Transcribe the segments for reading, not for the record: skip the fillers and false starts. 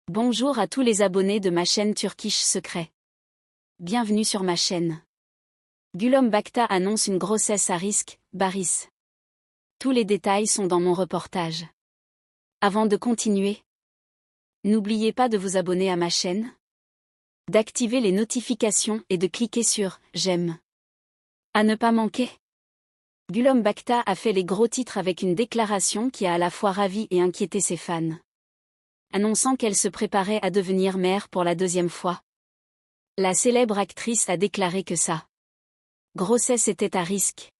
Bonjour à tous les abonnés de ma chaîne Turkish Secret. Bienvenue sur ma chaîne. Gülüm Bakta annonce une grossesse à risque, Barış. Tous les détails sont dans mon reportage. Avant de continuer, n'oubliez pas de vous abonner à ma chaîne, d'activer les notifications et de cliquer sur « J'aime ». À ne pas manquer. Gülüm Bakta a fait les gros titres avec une déclaration qui a à la fois ravi et inquiété ses fans, annonçant qu'elle se préparait à devenir mère pour la deuxième fois. La célèbre actrice a déclaré que sa grossesse était à risque.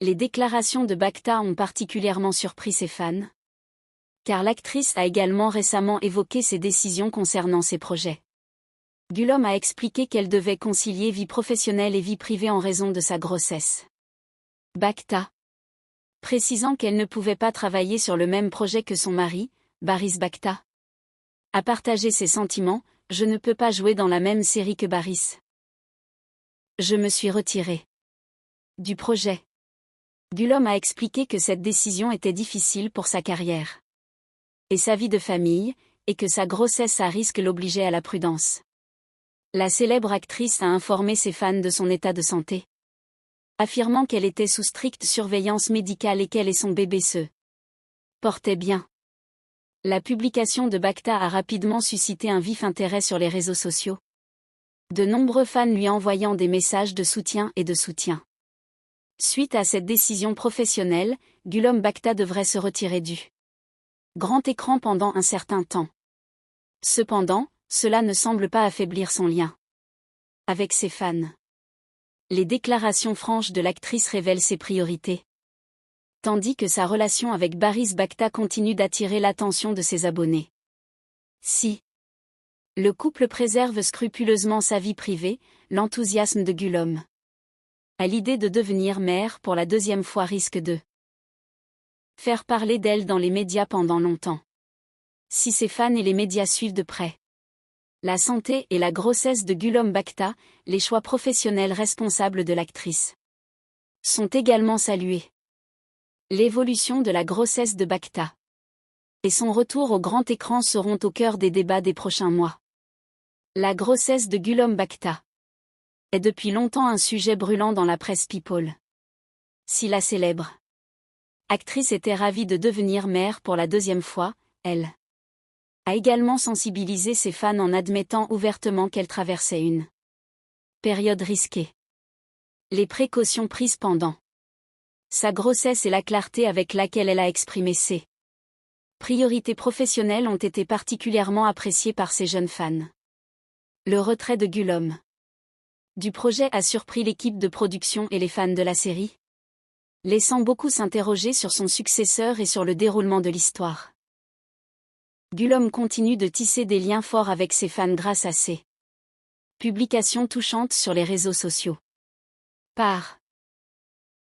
Les déclarations de Bakta ont particulièrement surpris ses fans, car l'actrice a également récemment évoqué ses décisions concernant ses projets. Gülüm a expliqué qu'elle devait concilier vie professionnelle et vie privée en raison de sa grossesse. Bakta, précisant qu'elle ne pouvait pas travailler sur le même projet que son mari, Barış Bakta, a partagé ses sentiments. « Je ne peux pas jouer dans la même série que Barış. Je me suis retirée du projet. » Gülüm a expliqué que cette décision était difficile pour sa carrière et sa vie de famille, et que sa grossesse à risque l'obligeait à la prudence. La célèbre actrice a informé ses fans de son état de santé, affirmant qu'elle était sous stricte surveillance médicale et qu'elle et son bébé se portaient bien. La publication de Bakta a rapidement suscité un vif intérêt sur les réseaux sociaux, de nombreux fans lui envoyant des messages de soutien et de soutien. Suite à cette décision professionnelle, Gülüm Bakta devrait se retirer du grand écran pendant un certain temps. Cependant, cela ne semble pas affaiblir son lien avec ses fans. Les déclarations franches de l'actrice révèlent ses priorités, tandis que sa relation avec Barış Bakta continue d'attirer l'attention de ses abonnés. Si le couple préserve scrupuleusement sa vie privée, l'enthousiasme de Gülüm à l'idée de devenir mère pour la deuxième fois risque de faire parler d'elle dans les médias pendant longtemps. Si ses fans et les médias suivent de près la santé et la grossesse de Gülüm Bakta, les choix professionnels responsables de l'actrice sont également salués. L'évolution de la grossesse de Bakta et son retour au grand écran seront au cœur des débats des prochains mois. La grossesse de Gülüm Bakta est depuis longtemps un sujet brûlant dans la presse people. Si la célèbre actrice était ravie de devenir mère pour la deuxième fois, elle a également sensibilisé ses fans en admettant ouvertement qu'elle traversait une période risquée. Les précautions prises pendant sa grossesse et la clarté avec laquelle elle a exprimé ses priorités professionnelles ont été particulièrement appréciées par ses jeunes fans. Le retrait de Gülüm du projet a surpris l'équipe de production et les fans de la série, laissant beaucoup s'interroger sur son successeur et sur le déroulement de l'histoire. Gülüm continue de tisser des liens forts avec ses fans grâce à ses publications touchantes sur les réseaux sociaux. Par